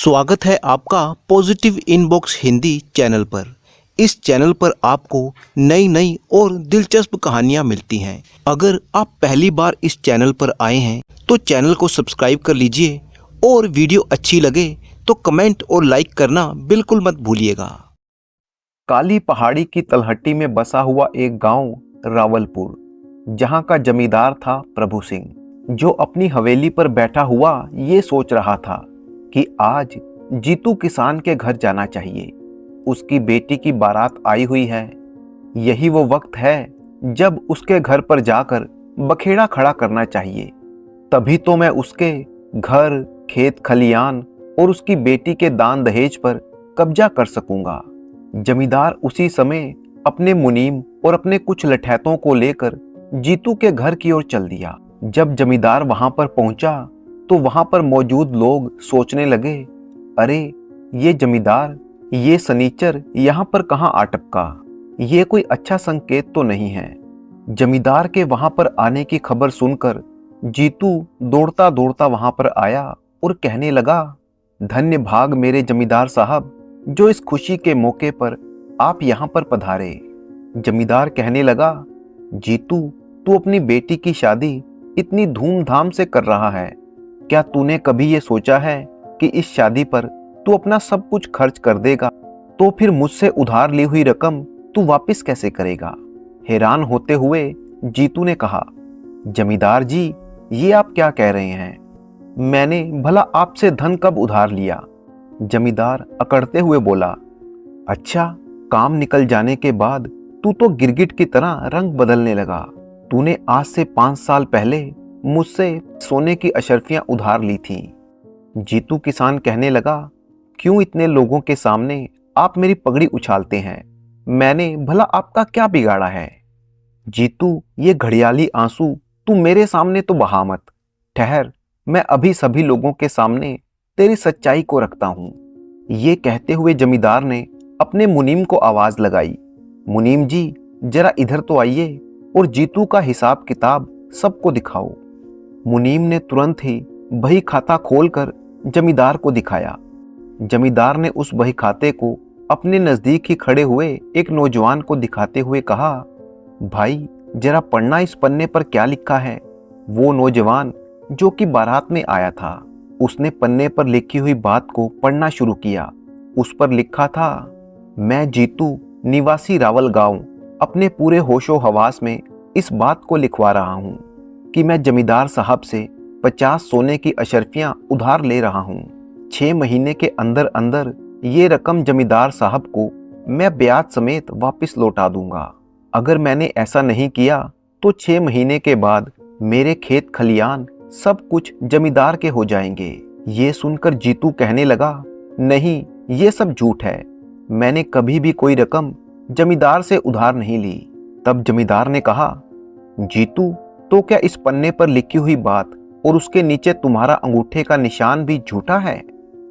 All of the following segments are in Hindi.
स्वागत है आपका पॉजिटिव इनबॉक्स हिंदी चैनल पर। इस चैनल पर आपको नई नई और दिलचस्प कहानियाँ मिलती हैं। अगर आप पहली बार इस चैनल पर आए हैं तो चैनल को सब्सक्राइब कर लीजिए और वीडियो अच्छी लगे तो कमेंट और लाइक करना बिल्कुल मत भूलिएगा। काली पहाड़ी की तलहटी में बसा हुआ एक गांव रावलपुर, जहां का जमींदार था प्रभु सिंह, जो अपनी हवेली पर बैठा हुआ ये सोच रहा था कि आज जीतू किसान के घर जाना चाहिए। उसकी बेटी की बारात आई हुई है। यही वो वक्त है जब उसके घर पर जाकर बखेड़ा खड़ा करना चाहिए। तभी तो मैं उसके घर, खेत खलियान और उसकी बेटी के दान दहेज पर कब्जा कर सकूंगा। जमींदार उसी समय अपने मुनीम और अपने कुछ लठैतों को लेकर जीतू के घर की ओर चल दिया। जब जमींदार वहां पर पहुंचा तो वहां पर मौजूद लोग सोचने लगे, अरे ये जमींदार, ये सनीचर यहाँ पर कहाँ आ टपका। ये कोई अच्छा संकेत तो नहीं है। जमींदार के वहां पर आने की खबर सुनकर जीतू दौड़ता दौड़ता वहां पर आया और कहने लगा, धन्य भाग मेरे जमींदार साहब, जो इस खुशी के मौके पर आप यहाँ पर पधारे। जमींदार कहने लगा, जीतू, तू अपनी बेटी की शादी इतनी धूमधाम से कर रहा है, क्या तूने कभी ये सोचा है कि इस शादी पर तू अपना सब कुछ खर्च कर देगा तो फिर मुझसे उधार ली हुई रकम तू वापस कैसे करेगा। हैरान होते हुए जीतू ने कहा, जमींदार जी, ये आप क्या कह रहे हैं? मैंने भला आपसे धन कब उधार लिया? जमींदार अकड़ते हुए बोला, अच्छा, काम निकल जाने के बाद तू तो गिरगिट की तरह रंग बदलने लगा। तूने आज से 5 साल पहले मुझसे सोने की अशर्फियां उधार ली थीं। जीतू किसान कहने लगा, क्यों इतने लोगों के सामने आप मेरी पगड़ी उछालते हैं? मैंने भला आपका क्या बिगाड़ा है? जीतू, ये घड़ियाली आंसू तू मेरे सामने तो बहा मत। ठहर, मैं अभी सभी लोगों के सामने तेरी सच्चाई को रखता हूं। ये कहते हुए जमींदार ने अपने मुनीम को आवाज लगाई, मुनीम जी, जरा इधर तो आइए और जीतू का हिसाब किताब सबको दिखाओ। मुनीम ने तुरंत ही बही खाता खोलकर जमींदार को दिखाया। जमींदार ने उस बही खाते को अपने नजदीक ही खड़े हुए एक नौजवान को दिखाते हुए कहा, भाई, जरा पढ़ना इस पन्ने पर क्या लिखा है। वो नौजवान जो कि बारात में आया था, उसने पन्ने पर लिखी हुई बात को पढ़ना शुरू किया। उस पर लिखा था, मैं जीतू, निवासी रावल गांव, अपने पूरे होशो हवास में इस बात को लिखवा रहा हूं कि मैं जमींदार साहब से 50 सोने की अशर्फियां उधार ले रहा हूं। 6 महीने के अंदर अंदर ये रकम जमींदार साहब को मैं ब्याज समेत वापस लौटा दूंगा। अगर मैंने ऐसा नहीं किया तो 6 महीने के बाद मेरे खेत खलियान सब कुछ जमींदार के हो जाएंगे। ये सुनकर जीतू कहने लगा, नहीं, ये सब झूठ है। मैंने कभी भी कोई रकम जमींदार से उधार नहीं ली। तब जमींदार ने कहा, जीतू, तो क्या इस पन्ने पर लिखी हुई बात और उसके नीचे तुम्हारा अंगूठे का निशान भी झूठा है?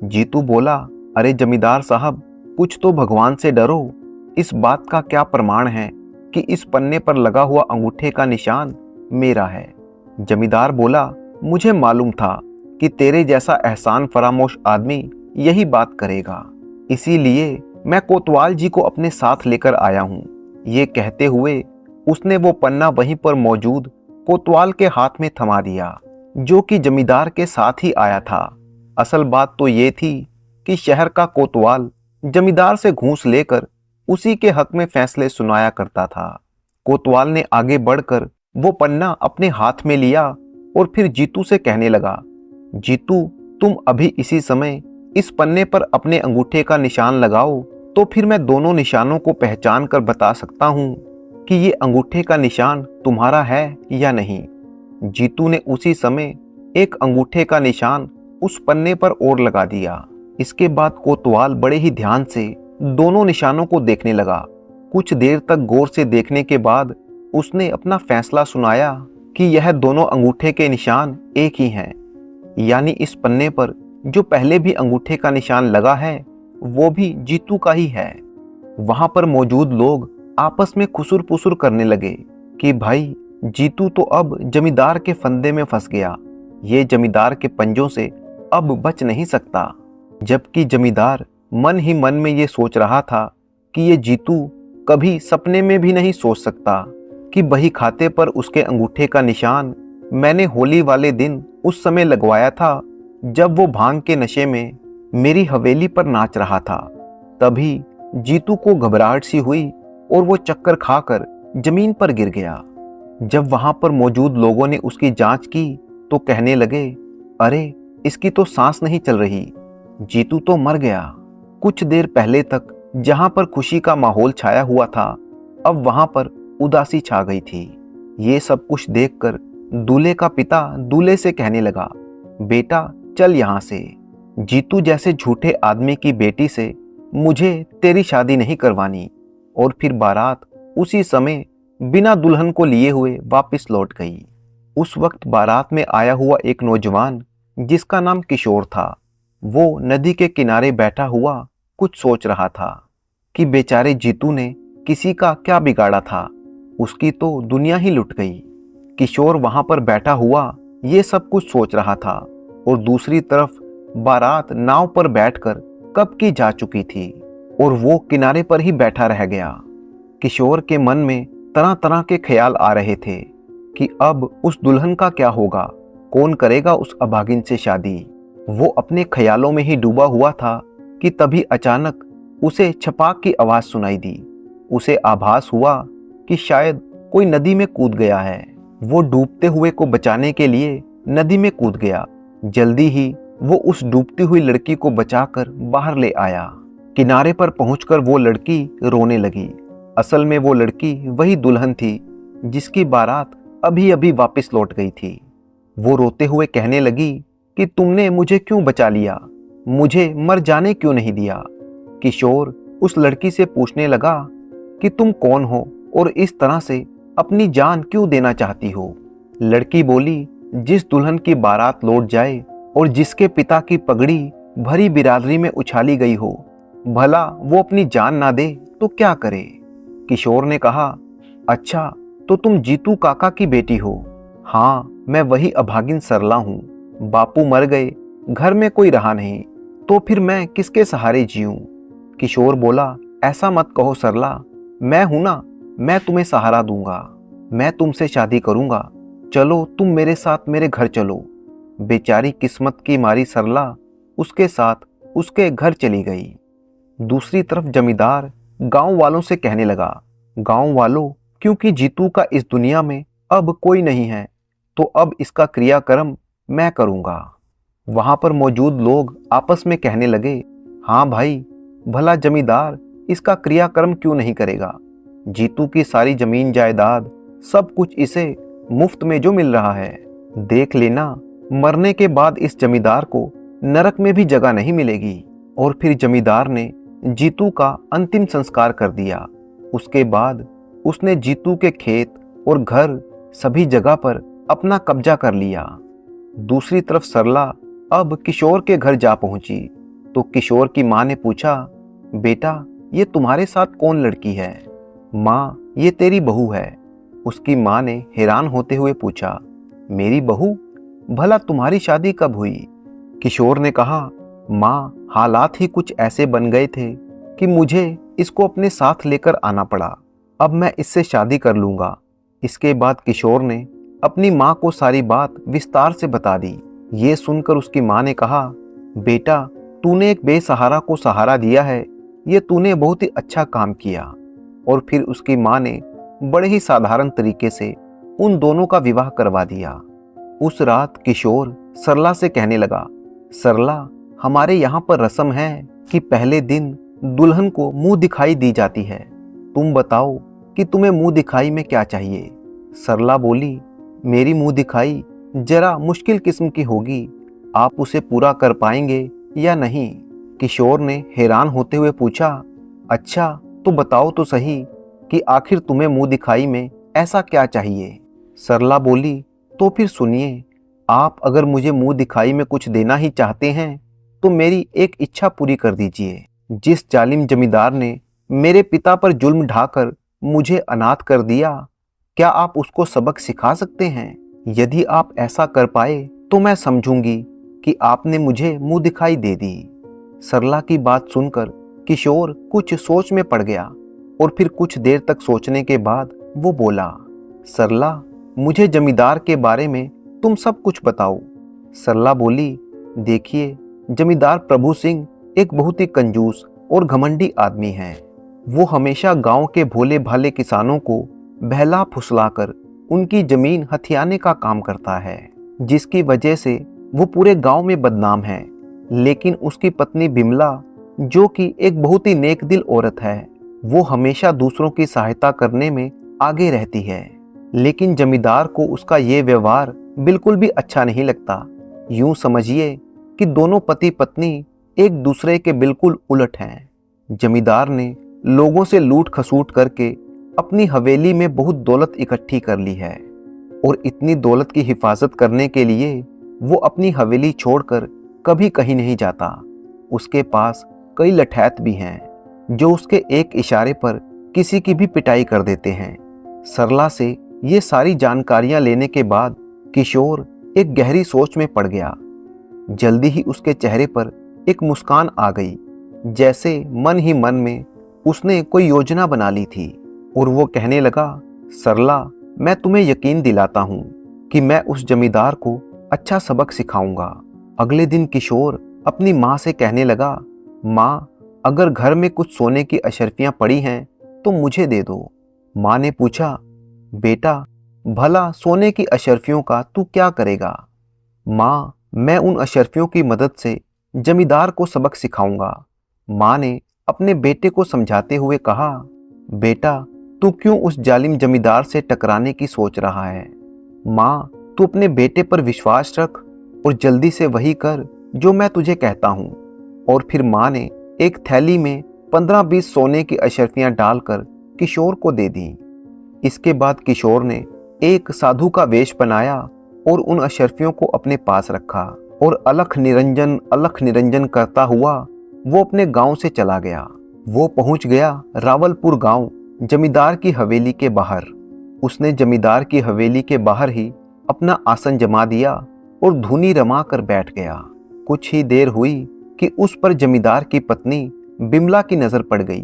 जीतू बोला, अरे जमींदार साहब, कुछ तो भगवान से डरो। इस बात का क्या प्रमाण है कि इस पन्ने पर लगा हुआ अंगूठे का निशान मेरा है? जमींदार बोला, मुझे मालूम था कि तेरे जैसा एहसान फरामोश आदमी यही बात करेगा, इसीलिए मैं कोतवाल जी को अपने साथ लेकर आया हूँ। ये कहते हुए उसने वो पन्ना वहीं पर मौजूद कोतवाल के हाथ में थमा दिया, जो कि जमींदार के साथ ही आया था। असल बात तो ये थी कि शहर का कोतवाल जमींदार से घूस लेकर उसी के हक में फैसले सुनाया करता था। कोतवाल ने आगे बढ़कर वो पन्ना अपने हाथ में लिया और फिर जीतू से कहने लगा, जीतू, तुम अभी इसी समय इस पन्ने पर अपने अंगूठे का निशान लगाओ, तो फिर मैं दोनों निशानों को पहचान कर बता सकता हूँ कि ये अंगूठे का निशान तुम्हारा है या नहीं। जीतू ने उसी समय एक अंगूठे का निशान उस पन्ने पर और लगा दिया। इसके बाद कोतवाल बड़े ही ध्यान से दोनों निशानों को देखने लगा। कुछ देर तक गौर से देखने के बाद उसने अपना फैसला सुनाया कि यह दोनों अंगूठे के निशान एक ही हैं। यानी इस पन्ने पर जो पहले भी अंगूठे का निशान लगा है वो भी जीतू का ही है। वहां पर मौजूद लोग आपस में खुसुर पुसुर करने लगे कि भाई, जीतू तो अब जमींदार के फंदे में फंस गया। ये जमींदार के पंजों से अब बच नहीं सकता। जबकि जमींदार मन ही मन में ये सोच रहा था कि ये जीतू कभी सपने में भी नहीं सोच सकता कि बही खाते पर उसके अंगूठे का निशान मैंने होली वाले दिन उस समय लगवाया था जब वो भांग के नशे में मेरी हवेली पर नाच रहा था। तभी जीतू को घबराहट सी हुई और वो चक्कर खाकर जमीन पर गिर गया। जब वहां पर मौजूद लोगों ने उसकी जांच की तो कहने लगे, अरे इसकी तो सांस नहीं चल रही, जीतू तो मर गया। कुछ देर पहले तक जहां पर खुशी का माहौल छाया हुआ था, अब वहां पर उदासी छा गई थी। ये सब कुछ देखकर दूल्हे का पिता दूल्हे से कहने लगा, बेटा चल यहाँ से। जीतू जैसे झूठे आदमी की बेटी से मुझे तेरी शादी नहीं करवानी। और फिर बारात उसी समय बिना दुल्हन को लिए हुए वापस लौट गई। उस वक्त बारात में आया हुआ एक नौजवान जिसका नाम किशोर था, वो नदी के किनारे बैठा हुआ कुछ सोच रहा था कि बेचारे जीतू ने किसी का क्या बिगाड़ा था, उसकी तो दुनिया ही लुट गई। किशोर वहां पर बैठा हुआ ये सब कुछ सोच रहा था और दूसरी तरफ बारात नाव पर बैठकर कब की जा चुकी थी और वो किनारे पर ही बैठा रह गया। किशोर के मन में तरह तरह के ख्याल आ रहे थे कि अब उस दुल्हन का क्या होगा, कौन करेगा उस अभागिन से शादी। वो अपने ख्यालों में ही डूबा हुआ था कि तभी अचानक उसे छपाक की आवाज सुनाई दी। उसे आभास हुआ कि शायद कोई नदी में कूद गया है। वो डूबते हुए को बचाने के लिए नदी में कूद गया। जल्दी ही वो उस डूबती हुई लड़की को बचाकर बाहर ले आया। किनारे पर पहुंचकर वो लड़की रोने लगी। असल में वो लड़की वही दुल्हन थी जिसकी बारात अभी अभी वापस लौट गई थी। वो रोते हुए कहने लगी कि तुमने मुझे क्यों बचा लिया, मुझे मर जाने क्यों नहीं दिया। किशोर उस लड़की से पूछने लगा कि तुम कौन हो और इस तरह से अपनी जान क्यों देना चाहती हो। लड़की बोली, जिस दुल्हन की बारात लौट जाए और जिसके पिता की पगड़ी भरी बिरादरी में उछाली गई हो, भला वो अपनी जान ना दे तो क्या करे। किशोर ने कहा, अच्छा तो तुम जीतू काका की बेटी हो। हाँ, मैं वही अभागिन सरला हूँ। बापू मर गए, घर में कोई रहा नहीं, तो फिर मैं किसके सहारे जीऊं। किशोर बोला, ऐसा मत कहो सरला, मैं हूं ना, मैं तुम्हें सहारा दूंगा, मैं तुमसे शादी करूंगा, चलो तुम मेरे साथ मेरे घर चलो। बेचारी किस्मत की मारी सरला उसके साथ उसके घर चली गई। दूसरी तरफ जमींदार गांव वालों से कहने लगा, गांव वालों, क्योंकि जीतू का इस दुनिया में अब कोई नहीं है, तो अब इसका क्रियाक्रम मैं करूंगा। वहां पर मौजूद लोग आपस में कहने लगे, हाँ भाई, भला जमींदार इसका क्रियाक्रम क्यों नहीं करेगा। जीतू की सारी जमीन जायदाद सब कुछ इसे मुफ्त में जो मिल रहा है, देख लेना मरने के बाद इस जमींदार को नरक में भी जगह नहीं मिलेगी। और फिर जमींदार ने जीतू का अंतिम संस्कार कर दिया। उसके बाद उसने जीतू के खेत और घर सभी जगह पर अपना कब्जा कर लिया। दूसरी तरफ सरला अब किशोर के घर जा पहुंची तो किशोर की मां ने पूछा, बेटा ये तुम्हारे साथ कौन लड़की है। माँ, ये तेरी बहू है। उसकी माँ ने हैरान होते हुए पूछा, मेरी बहू, भला तुम्हारी शादी कब हुई। किशोर ने कहा, माँ, हालात ही कुछ ऐसे बन गए थे कि मुझे इसको अपने साथ लेकर आना पड़ा। अब मैं इससे शादी कर लूंगा। इसके बाद किशोर ने अपनी माँ को सारी बात विस्तार से बता दी। ये सुनकर उसकी माँ ने कहा, बेटा, तूने एक बेसहारा को सहारा दिया है, ये तूने बहुत ही अच्छा काम किया। और फिर उसकी माँ ने बड़े ही साधारण तरीके से उन दोनों का विवाह करवा दिया। उस रात किशोर सरला से कहने लगा, सरला, हमारे यहाँ पर रस्म है कि पहले दिन दुल्हन को मुंह दिखाई दी जाती है। तुम बताओ कि तुम्हें मुंह दिखाई में क्या चाहिए। सरला बोली, मेरी मुंह दिखाई जरा मुश्किल किस्म की होगी, आप उसे पूरा कर पाएंगे या नहीं। किशोर ने हैरान होते हुए पूछा, अच्छा तो बताओ तो सही कि आखिर तुम्हें मुंह दिखाई में ऐसा क्या चाहिए। सरला बोली, तो फिर सुनिए, आप अगर मुझे मुंह दिखाई में कुछ देना ही चाहते हैं तो मेरी एक इच्छा पूरी कर दीजिए। जिस जालिम जमींदार ने मेरे पिता पर जुल्म ढाकर मुझे अनाथ कर दिया, क्या आप उसको सबक सिखा सकते हैं। यदि आप ऐसा कर पाए तो मैं समझूंगी कि आपने मुझे मुंह दिखाई दे दी। सरला की बात सुनकर किशोर कुछ सोच में पड़ गया और फिर कुछ देर तक सोचने के बाद वो बोला, सरला, मुझे जमींदार के बारे में तुम सब कुछ बताओ। सरला बोली, देखिए, जमींदार प्रभु सिंह एक बहुत ही कंजूस और घमंडी आदमी है। वो हमेशा गांव के भोले भाले किसानों को बहला फुसलाकर उनकी जमीन हथियाने का काम करता है, जिसकी वजह से वो पूरे गांव में बदनाम है। लेकिन उसकी पत्नी बिमला, जो कि एक बहुत ही नेक दिल औरत है, वो हमेशा दूसरों की सहायता करने में आगे रहती है। लेकिन जमींदार को उसका ये व्यवहार बिल्कुल भी अच्छा नहीं लगता। यूं समझिए कि दोनों पति पत्नी एक दूसरे के बिल्कुल उलट हैं। जमींदार ने लोगों से लूट खसूट करके अपनी हवेली में बहुत दौलत इकट्ठी कर ली है और इतनी दौलत की हिफाजत करने के लिए वो अपनी हवेली छोड़कर कभी कहीं नहीं जाता। उसके पास कई लठैत भी हैं जो उसके एक इशारे पर किसी की भी पिटाई कर देते हैं। सरला से ये सारी जानकारियां लेने के बाद किशोर एक गहरी सोच में पड़ गया। जल्दी ही उसके चेहरे पर एक मुस्कान आ गई, जैसे मन ही मन में उसने कोई योजना बना ली थी। और वो कहने लगा, सरला, मैं तुम्हें यकीन दिलाता हूँ कि मैं उस जमींदार को अच्छा सबक सिखाऊंगा। अगले दिन किशोर अपनी माँ से कहने लगा, माँ, अगर घर में कुछ सोने की अशर्फियाँ पड़ी हैं तो मुझे दे दो। माँ ने पूछा, बेटा, भला सोने की अशर्फियों का तू क्या करेगा? माँ, मैं उन अशर्फियों की मदद से जमींदार को सबक सिखाऊंगा। माँ ने अपने बेटे को समझाते हुए कहा, बेटा, तू क्यों उस जालिम जमींदार से टकराने की सोच रहा है? माँ, तू अपने बेटे पर विश्वास रख और जल्दी से वही कर जो मैं तुझे कहता हूँ। और फिर माँ ने एक थैली में 15-20 सोने की अशर्फियाँ डालकर किशोर को दे दी। इसके बाद किशोर ने एक साधु का वेश बनाया और उन अशर्फियों को अपने पास रखा और अलख निरंजन करता हुआ वो अपने गांव से चला गया। वो पहुंच गया रावलपुर गांव, जमींदार की हवेली के बाहर। उसने जमींदार की हवेली के बाहर ही अपना आसन जमा दिया और धुनी रमा कर बैठ गया। कुछ ही देर हुई कि उस पर जमींदार की पत्नी बिमला की नजर पड़ गई।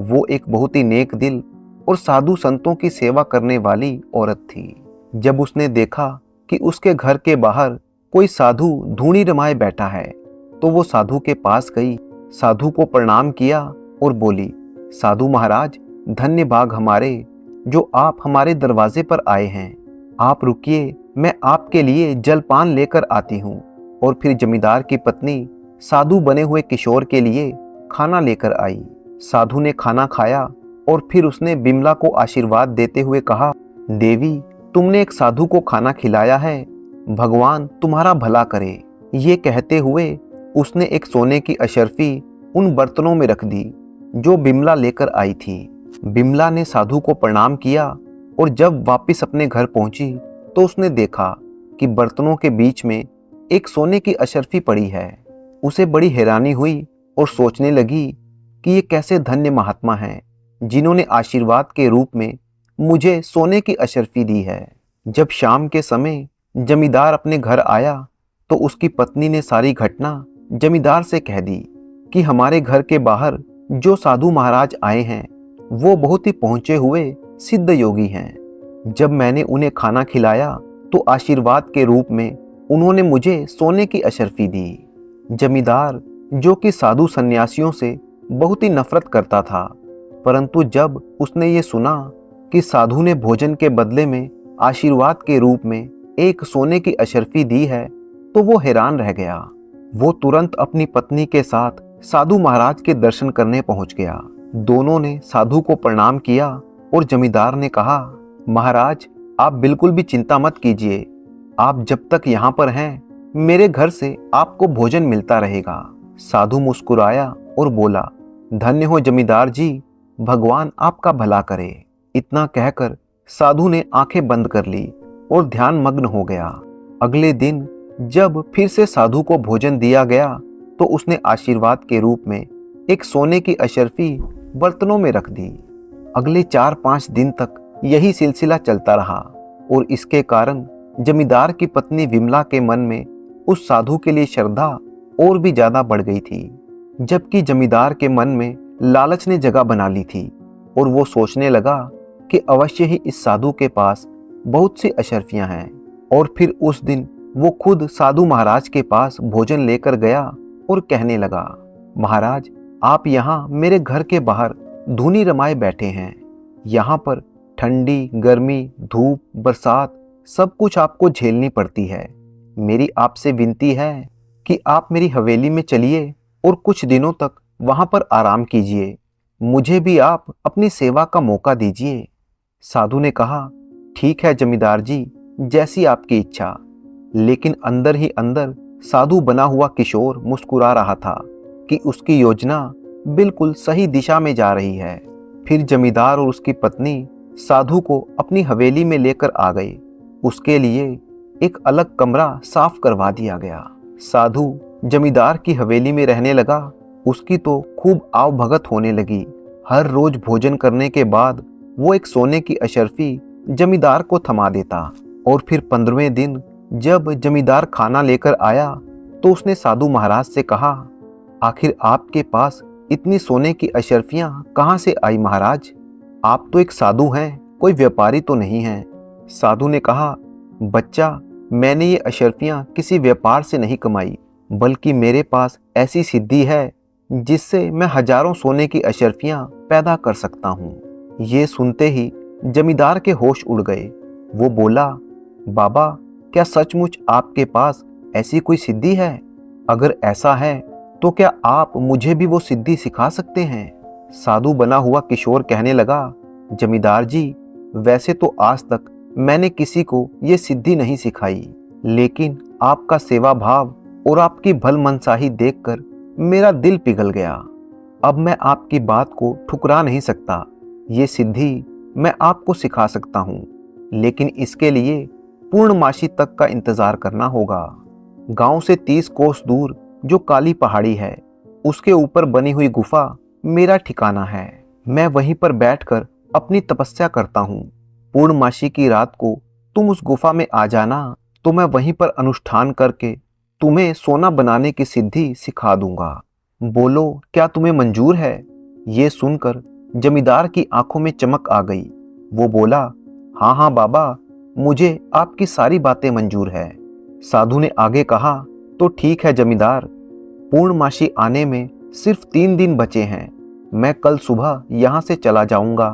वो एक बहुत ही नेक दिल और साधु संतों की सेवा करने वाली औरत थी। जब उसने देखा कि उसके घर के बाहर कोई साधु धूनी रमाए बैठा है, तो वो साधु के पास गई, साधु को प्रणाम किया और बोली, साधु महाराज, धन्य भाग हमारे जो आप हमारे दरवाजे पर आए हैं। आप रुकिए, मैं आपके लिए जलपान लेकर आती हूँ। और फिर जमींदार की पत्नी साधु बने हुए किशोर के लिए खाना लेकर आई। साधु ने खाना खाया और फिर उसने बिमला को आशीर्वाद देते हुए कहा, देवी, तुमने एक साधु को खाना खिलाया है, भगवान तुम्हारा भला करे। ये कहते हुए उसने एक सोने की अशर्फी उन बर्तनों में रख दी जो बिमला लेकर आई थी। बिमला ने साधु को प्रणाम किया और जब वापस अपने घर पहुंची तो उसने देखा कि बर्तनों के बीच में एक सोने की अशर्फी पड़ी है। उसे बड़ी हैरानी हुई और सोचने लगी कि ये कैसे धन्य महात्मा हैं जिन्होंने आशीर्वाद के रूप में मुझे सोने की अशर्फी दी है। जब शाम के समय जमींदार अपने घर आया तो उसकी पत्नी ने सारी घटना जमींदार से कह दी कि हमारे घर के बाहर जो साधु महाराज आए हैं वो बहुत ही पहुंचे हुए सिद्ध योगी हैं। जब मैंने उन्हें खाना खिलाया तो आशीर्वाद के रूप में उन्होंने मुझे सोने की अशर्फी दी। जमींदार, जो कि साधु सन्यासियों से बहुत ही नफरत करता था, परंतु जब उसने ये सुना कि साधु ने भोजन के बदले में आशीर्वाद के रूप में एक सोने की अशर्फी दी है तो वो हैरान रह गया। वो तुरंत अपनी पत्नी के साथ साधु महाराज के दर्शन करने पहुंच गया। दोनों ने साधु को प्रणाम किया और जमींदार ने कहा, महाराज, आप बिल्कुल भी चिंता मत कीजिए। आप जब तक यहाँ पर हैं मेरे घर से आपको भोजन मिलता रहेगा। साधु मुस्कुराया और बोला, धन्य हो जमींदार जी, भगवान आपका भला करे। इतना कहकर साधु ने आंखें बंद कर ली और ध्यान मग्न हो गया। अगले दिन जब फिर से साधु को भोजन दिया गया तो उसने आशीर्वाद के रूप में एक सोने की अशर्फी बर्तनों में रख दी। अगले 4-5 दिन तक यही सिलसिला चलता रहा और इसके कारण जमींदार की पत्नी विमला के मन में उस साधु के लिए श्रद्धा और भी ज्यादा बढ़ गई थी। जबकि जमींदार के मन में लालच ने जगह बना ली थी और वो सोचने लगा कि अवश्य ही इस साधु के पास बहुत सी अशर्फियां हैं। और फिर उस दिन वो खुद साधु महाराज के पास भोजन लेकर गया और कहने लगा, महाराज, आप यहाँ मेरे घर के बाहर धूनी रमाए बैठे हैं। यहाँ पर ठंडी, गर्मी, धूप, बरसात सब कुछ आपको झेलनी पड़ती है। मेरी आपसे विनती है कि आप मेरी हवेली में चलिए और कुछ दिनों तक वहाँ पर आराम कीजिए। मुझे भी आप अपनी सेवा का मौका दीजिए। साधु ने कहा, ठीक है जमींदार जी, जैसी आपकी इच्छा। लेकिन अंदर ही अंदर साधु बना हुआ किशोर मुस्कुरा रहा था कि उसकी योजना बिल्कुल सही दिशा में जा रही है। फिर जमींदार और उसकी पत्नी साधु को अपनी हवेली में लेकर आ गए। उसके लिए एक अलग कमरा साफ करवा दिया गया। साधु जमींदार की हवेली में रहने लगा। उसकी तो खूब आवभगत होने लगी। हर रोज भोजन करने के बाद वो एक सोने की अशर्फी जमींदार को थमा देता और फिर 15वें दिन जब जमींदार खाना लेकर आया तो उसने साधु महाराज से कहा, आखिर आपके पास इतनी सोने की अशर्फियां कहाँ से आई महाराज? आप तो एक साधु हैं, कोई व्यापारी तो नहीं हैं। साधु ने कहा, बच्चा, मैंने ये अशर्फियां किसी व्यापार से नहीं कमाई, बल्कि मेरे पास ऐसी सिद्धि है जिससे मैं हजारों सोने की अशर्फियां पैदा कर सकता हूँ। ये सुनते ही जमींदार के होश उड़ गए। वो बोला, बाबा, क्या सचमुच आपके पास ऐसी कोई सिद्धि है? अगर ऐसा है तो क्या आप मुझे भी वो सिद्धि सिखा सकते हैं? साधु बना हुआ किशोर कहने लगा, जमींदार जी, वैसे तो आज तक मैंने किसी को ये सिद्धि नहीं सिखाई, लेकिन आपका सेवा भाव और आपकी भलमनसाही देखकर मेरा दिल पिघल गया। अब मैं आपकी बात को ठुकरा नहीं सकता। ये सिद्धि मैं आपको सिखा सकता हूँ, लेकिन इसके लिए पूर्णमासी तक का इंतजार करना होगा। गांव से 30 कोस दूर जो काली पहाड़ी है, उसके ऊपर बनी हुई गुफा मेरा ठिकाना है। मैं वहीं पर बैठकर अपनी तपस्या करता हूँ। पूर्णमासी की रात को तुम उस गुफा में आ जाना, तो मैं वहीं पर अनुष्ठान करके तुम्हें सोना बनाने की सिद्धि सिखा दूंगा। बोलो, क्या तुम्हें मंजूर है? ये सुनकर जमींदार की आंखों में चमक आ गई। वो बोला, हाँ हाँ बाबा, मुझे आपकी सारी बातें मंजूर है। साधु ने आगे कहा, तो ठीक है जमींदार, पूर्णमासी आने में सिर्फ 3 दिन बचे हैं। मैं कल सुबह यहाँ से चला जाऊंगा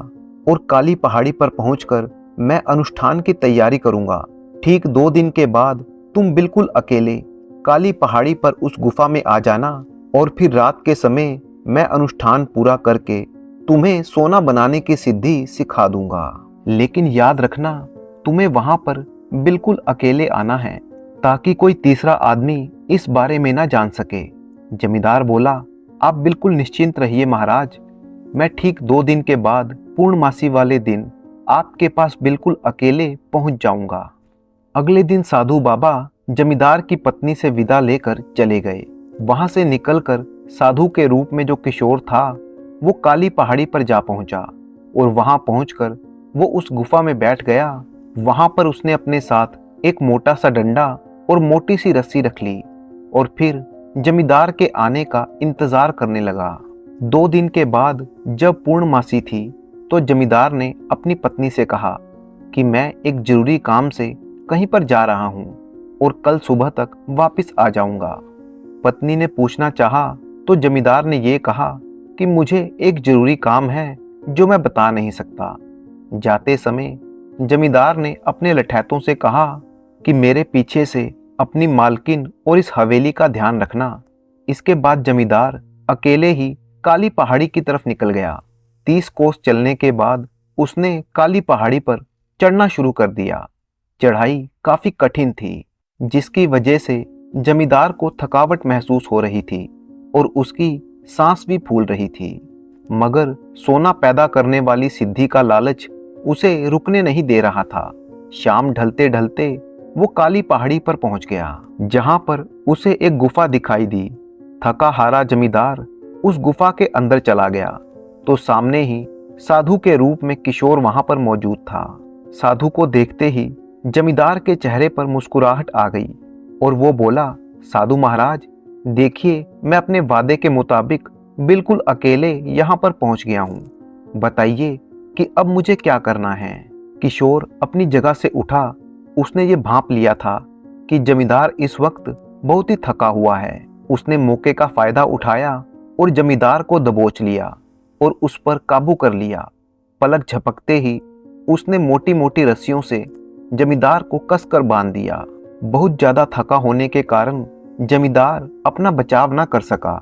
और काली पहाड़ी पर पहुंचकर मैं अनुष्ठान की तैयारी करूंगा। ठीक 2 दिन के बाद तुम बिल्कुल अकेले काली पहाड़ी पर उस गुफा में आ जाना और फिर रात के समय मैं अनुष्ठान पूरा करके तुम्हें सोना बनाने की सिद्धि सिखा दूंगा। लेकिन याद रखना, तुम्हें वहां पर बिल्कुल अकेले आना है, ताकि कोई तीसरा आदमी इस बारे में ना जान सके। जमींदार बोला, आप बिल्कुल निश्चिंत रहिए महाराज, मैं ठीक 2 दिन के बाद पूर्णमासी वाले दिन आपके पास बिल्कुल अकेले पहुंच जाऊंगा। अगले दिन साधु बाबा जमींदार की पत्नी से विदा लेकर चले गए। वहां से निकलकर साधु के रूप में जो किशोर था, वो काली पहाड़ी पर जा पहुंचा और वहां पहुंचकर वो उस गुफा में बैठ गया। वहां पर उसने अपने साथ एक मोटा सा डंडा और मोटी सी रस्सी रख ली और फिर जमींदार के आने का इंतजार करने लगा। 2 दिन के बाद जब पूर्णमासी थी, तो जमींदार ने अपनी पत्नी से कहा कि मैं एक जरूरी काम से कहीं पर जा रहा हूँ और कल सुबह तक वापस आ जाऊंगा। पत्नी ने पूछना चाहा तो जमींदार ने ये कहा कि मुझे एक जरूरी काम है जो मैं बता नहीं सकता। जाते समय जमींदार ने अपने लठैतों से कहा कि मेरे पीछे से अपनी मालकिन और इस हवेली का ध्यान रखना। इसके बाद जमींदार अकेले ही काली पहाड़ी की तरफ निकल गया। 30 कोस चलने के बाद उसने काली पहाड़ी पर चढ़ना शुरू कर दिया। चढ़ाई काफी कठिन थी, जिसकी वजह से जमींदार को थकावट महसूस हो रही थी और उसकी सांस भी फूल रही थी। मगर सोना पैदा करने वाली सिद्धि का लालच उसे रुकने नहीं दे रहा था। शाम ढलते ढलते वो काली पहाड़ी पर पहुंच गया, जहां पर उसे एक गुफा दिखाई दी। थका हारा जमींदार उस गुफा के अंदर चला गया तो सामने ही साधु के रूप में किशोर वहां पर मौजूद था। साधु को देखते ही जमींदार के चेहरे पर मुस्कुराहट आ गई और वो बोला, साधु महाराज, देखिए, मैं अपने वादे के मुताबिक बिल्कुल अकेले यहाँ पर पहुँच गया हूँ। बताइए कि अब मुझे क्या करना है। किशोर अपनी जगह से उठा। उसने ये भांप लिया था कि जमींदार इस वक्त बहुत ही थका हुआ है। उसने मौके का फायदा उठाया और जमींदार को दबोच लिया और उस पर काबू कर लिया। पलक झपकते ही उसने मोटी मोटी रस्सियों से जमींदार को कसकर बांध दिया। बहुत ज्यादा थका होने के कारण जमींदार अपना बचाव न कर सका।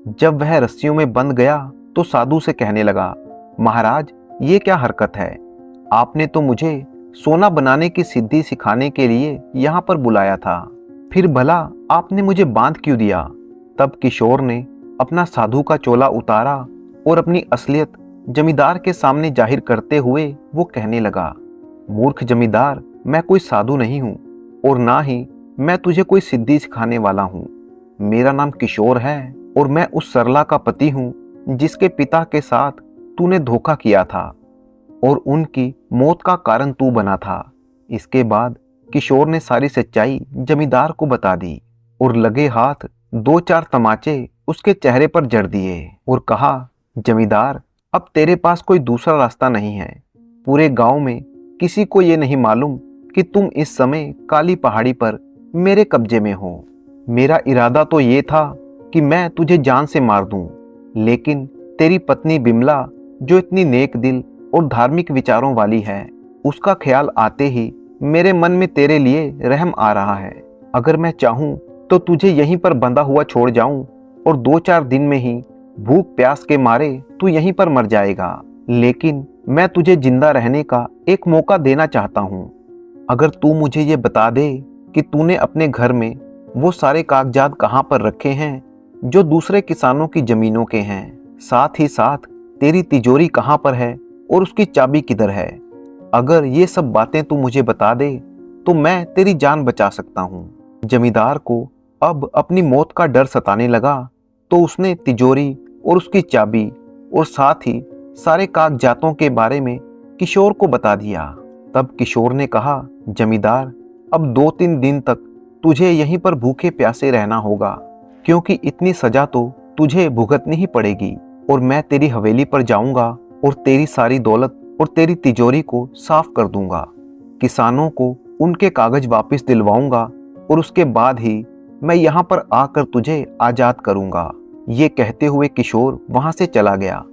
जब वह रस्सियों में बंध गया तो साधु से कहने लगा, महाराज, ये क्या हरकत है? आपने तो मुझे सोना बनाने की सिद्धि सिखाने के लिए यहाँ पर बुलाया था, फिर भला आपने मुझे बांध क्यों दिया? तब किशोर ने अपना साधु का चोला उतारा और अपनी असलियत जमींदार के सामने जाहिर करते हुए वो कहने लगा, मूर्ख जमींदार, मैं कोई साधु नहीं हूँ और ना ही मैं तुझे कोई सिद्धि सिखाने वाला हूँ। मेरा नाम किशोर है और मैं उस सरला का पति हूँ जिसके पिता के साथ तूने धोखा किया था और उनकी मौत का कारण तू बना था। इसके बाद किशोर ने सारी सच्चाई जमींदार को बता दी और लगे हाथ 2-4 तमाचे उसके चेहरे पर जड़ दिए और कहा, जमींदार, अब तेरे पास कोई दूसरा रास्ता नहीं है। पूरे गांव में किसी को ये नहीं मालूम कि तुम इस समय काली पहाड़ी पर मेरे कब्जे में हो। मेरा इरादा तो ये था कि मैं तुझे जान से मार दूं, लेकिन तेरी पत्नी बिमला, जो इतनी नेक दिल और धार्मिक विचारों वाली है, उसका ख्याल आते ही मेरे मन में तेरे लिए रहम आ रहा है। अगर मैं चाहूं तो तुझे यहीं पर बंधा हुआ छोड़ जाऊं और 2-4 दिन में ही भूख प्यास के मारे तू यहीं पर मर जाएगा, लेकिन मैं तुझे जिंदा रहने का एक मौका देना चाहता हूं। अगर तू मुझे ये बता दे कि तूने अपने घर में वो सारे कागजात कहाँ पर रखे हैं जो दूसरे किसानों की जमीनों के हैं, साथ ही साथ तेरी तिजोरी कहाँ पर है और उसकी चाबी किधर है, अगर ये सब बातें तू मुझे बता दे तो मैं तेरी जान बचा सकता हूँ। जमींदार को अब अपनी मौत का डर सताने लगा, तो उसने तिजोरी और उसकी चाबी और साथ ही सारे कागजातों के बारे में किशोर को बता दिया। तब किशोर ने कहा, जमींदार, अब 2-3 दिन तक तुझे यहीं पर भूखे प्यासे रहना होगा, क्योंकि इतनी सजा तो तुझे भुगतनी ही पड़ेगी और मैं तेरी हवेली पर जाऊंगा और तेरी सारी दौलत और तेरी तिजोरी को साफ कर दूंगा। किसानों को उनके कागज वापस दिलवाऊंगा और उसके बाद ही मैं यहाँ पर आकर तुझे आजाद करूंगा। ये कहते हुए किशोर वहां से चला गया।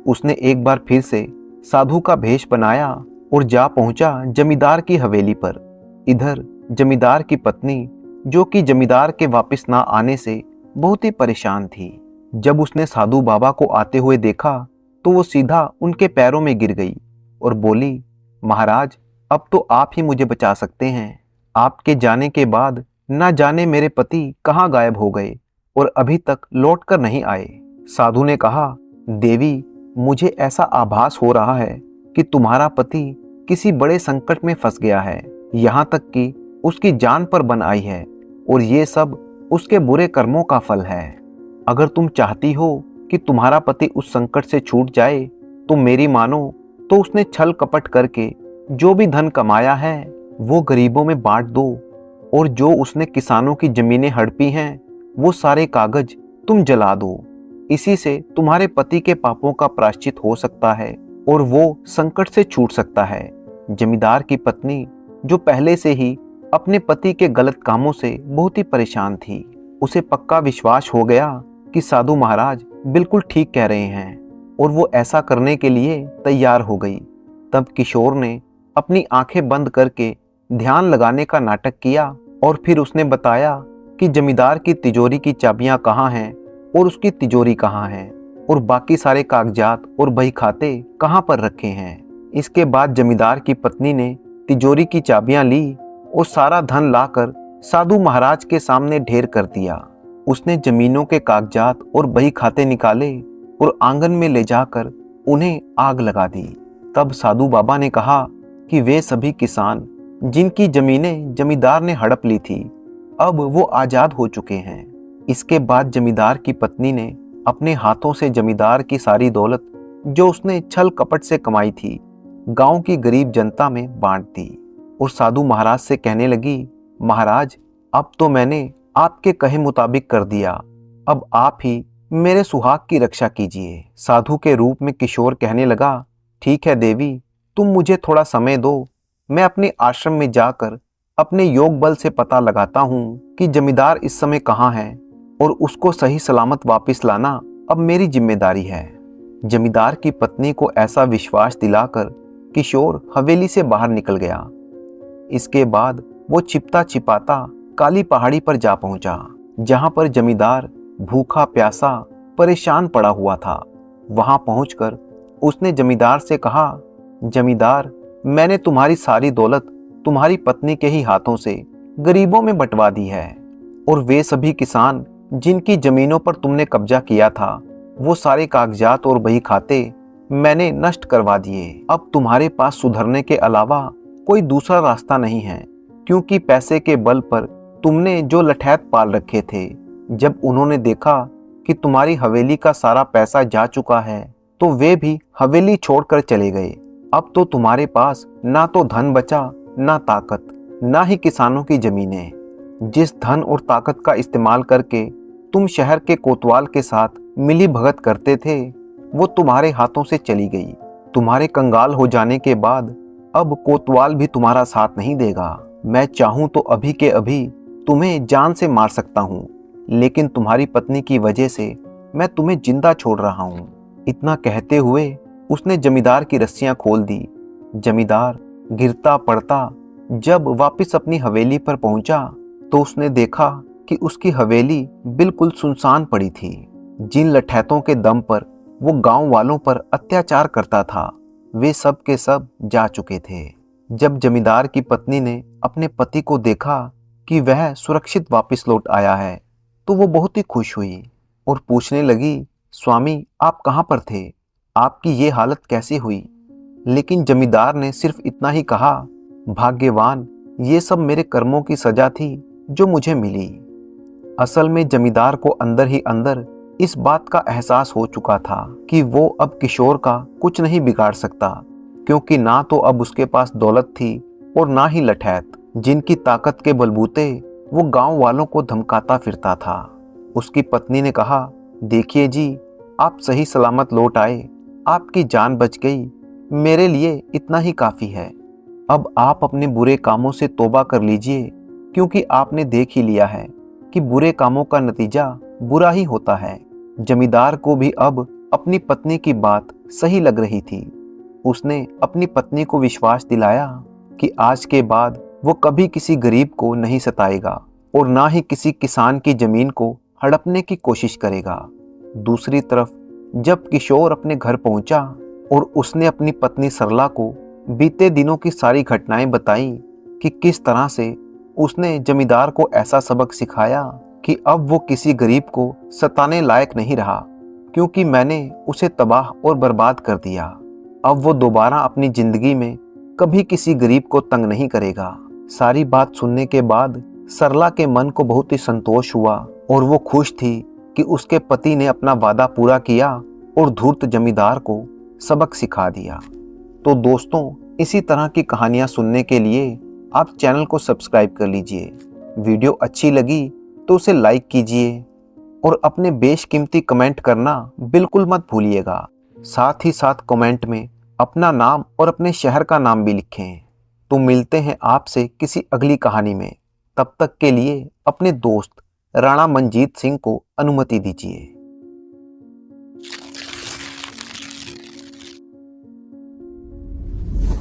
उसने एक बार फिर से साधु का भेष बनाया और जा पहुंचा जमींदार की हवेली पर। इधर जमींदार की पत्नी, जो कि जमींदार के वापस ना आने से बहुत ही परेशान थी, जब उसने साधु बाबा को आते हुए देखा तो वो सीधा उनके पैरों में गिर गई और बोली, महाराज, अब तो आप ही मुझे बचा सकते हैं। आपके जाने के बाद ना जाने मेरे पति कहाँ गायब हो गए और अभी तक लौट कर नहीं आए। साधु ने कहा, देवी, मुझे ऐसा आभास हो रहा है कि तुम्हारा पति किसी बड़े संकट में फंस गया है, यहाँ तक कि उसकी जान पर बन आई है और ये सब उसके बुरे कर्मों का फल है। अगर तुम चाहती हो कि तुम्हारा पति उस संकट से छूट जाए तो मेरी मानो तो उसने छल कपट करके जो भी धन कमाया है वो गरीबों में बांट दो और जो उसने किसानों की जमीनें हड़पी हैं वो सारे कागज तुम जला दो। इसी से तुम्हारे पति के पापों का प्रायश्चित हो सकता है और वो संकट से छूट सकता है। जमींदार की पत्नी, जो पहले से ही अपने पति के गलत कामों से बहुत ही परेशान थी, उसे पक्का विश्वास हो गया कि साधु महाराज बिल्कुल ठीक कह रहे हैं और वो ऐसा करने के लिए तैयार हो गई। तब किशोर ने अपनी आंखें बंद करके ध्यान लगाने का नाटक किया और फिर उसने बताया कि जमींदार की तिजोरी की चाबियां कहाँ हैं और उसकी तिजोरी कहाँ है और बाकी सारे कागजात और बही खाते कहाँ पर रखे हैं। इसके बाद जमींदार की पत्नी ने तिजोरी की चाबियां ली और सारा धन लाकर साधु महाराज के सामने ढेर कर दिया। उसने जमीनों के कागजात और बही खाते निकाले और आंगन में ले जाकर उन्हें आग लगा दी। तब साधु बाबा ने कहा कि वे सभी किसान जिनकी जमीनें जमींदार ने हड़प ली थी, अब वो आजाद हो चुके हैं। इसके बाद जमींदार की पत्नी ने अपने हाथों से जमींदार की सारी दौलत, जो उसने छल कपट से कमाई थी, गांव की गरीब जनता में बांट दी और साधु महाराज से कहने लगी, महाराज, अब तो मैंने आपके कहे मुताबिक कर दिया अब आप ही मेरे सुहाग की रक्षा कीजिए। साधु के रूप में किशोर कहने लगा, ठीक है देवी, तुम मुझे थोड़ा समय दो। मैं अपने आश्रम में जाकर अपने योग बल से पता लगाता हूँ कि जमींदार इस समय कहाँ है और उसको सही सलामत वापस लाना अब मेरी जिम्मेदारी है। जमींदार की पत्नी को ऐसा विश्वास दिलाकर किशोर हवेली से बाहर निकल गया। इसके बाद वो छिपता छिपाता काली पहाड़ी पर जा पहुंचा, जहां पर जमींदार भूखा प्यासा परेशान पड़ा हुआ था। वहां पहुंचकर उसने जमींदार से कहा, जमींदार, मैंने तुम्हारी सारी दौलत तुम्हारी पत्नी के ही हाथों से गरीबों में बंटवा दी है, और वे सभी किसान जिनकी जमीनों पर तुमने कब्जा किया था, वो सारे कागजात और बही खाते मैंने नष्ट करवा दिए। अब तुम्हारे पास सुधरने के अलावा कोई दूसरा रास्ता नहीं है, क्योंकि पैसे के बल पर तुमने जो लठैत पाल रखे थे, जब उन्होंने देखा कि तुम्हारी हवेली का सारा पैसा जा चुका है, तो वे भी हवेली छोड़कर चले गए। अब तो तुम्हारे पास ना तो धन बचा, ना ताकत, ना ही किसानों की जमीनें। जिस धन और ताकत का इस्तेमाल करके तुम शहर के कोतवाल के साथ मिली भगत करते थे, वो तुम्हारे हाथों से चली गई। तुम्हारे कंगाल हो जाने के बाद अब कोतवाल भी तुम्हारा साथ नहीं देगा। मैं चाहूं तो अभी के अभी तुम्हें जान से मार सकता हूं, लेकिन तुम्हारी पत्नी की वजह से मैं तुम्हें जिंदा छोड़ रहा हूं। इतना कहते हुए उसने जमींदार की रस्सियां खोल दी। जमींदार गिरता पड़ता जब वापस अपनी हवेली पर पहुंचा, तो उसने देखा कि उसकी हवेली बिल्कुल सुनसान पड़ी थी। जिन लठैतों के दम पर वो गांव वालों पर अत्याचार करता था, वे सब के सब जा चुके थे। जब जमींदार की पत्नी ने अपने पति को देखा कि वह सुरक्षित वापस लौट आया है, तो वो बहुत ही खुश हुई और पूछने लगी, स्वामी, आप कहाँ पर थे? आपकी ये हालत कैसे हुई? लेकिन जमींदार ने सिर्फ इतना ही कहा, भाग्यवान, ये सब मेरे कर्मों की सजा थी जो मुझे मिली। असल में जमींदार को अंदर ही अंदर इस बात का एहसास हो चुका था कि वो अब किशोर का कुछ नहीं बिगाड़ सकता, क्योंकि ना तो अब उसके पास दौलत थी और ना ही लठैत, जिनकी ताकत के बलबूते वो गांव वालों को धमकाता फिरता था। उसकी पत्नी ने कहा, देखिए जी, आप सही सलामत लौट आए, आपकी जान बच गई, मेरे लिए इतना ही काफ़ी है। अब आप अपने बुरे कामों से तौबा कर लीजिए, क्योंकि आपने देख ही लिया है कि बुरे कामों का नतीजा बुरा ही होता है। जमींदार को भी अब अपनी पत्नी की बात सही लग रही थी। उसने अपनी पत्नी को विश्वास दिलाया कि आज के बाद वो कभी किसी गरीब को नहीं सताएगा और ना ही किसी किसान की जमीन को हड़पने की कोशिश करेगा। दूसरी तरफ जब किशोर अपने घर पहुंचा और उसने अपनी पत्नी सरला को बीते दिनों की सारी घटनाएं बताई कि किस तरह से उसने जमींदार को ऐसा सबक सिखाया कि अब वो किसी गरीब को सताने लायक नहीं रहा, क्योंकि मैंने उसे तबाह और बर्बाद कर दिया। अब वो दोबारा अपनी जिंदगी में कभी किसी गरीब को तंग नहीं करेगा। सारी बात सुनने के बाद सरला के मन को बहुत ही संतोष हुआ और वो खुश थी कि उसके पति ने अपना वादा पूरा किया और धूर्त जमींदार को सबक सिखा दिया। तो दोस्तों, इसी तरह की कहानियां सुनने के लिए आप चैनल को सब्सक्राइब कर लीजिए। वीडियो अच्छी लगी तो उसे लाइक कीजिए और अपने बेशकीमती कमेंट करना बिल्कुल मत भूलिएगा। साथ ही साथ कमेंट में अपना नाम और अपने शहर का नाम भी लिखें। तो मिलते हैं आपसे किसी अगली कहानी में। तब तक के लिए अपने दोस्त राणा मंजीत सिंह को अनुमति दीजिए।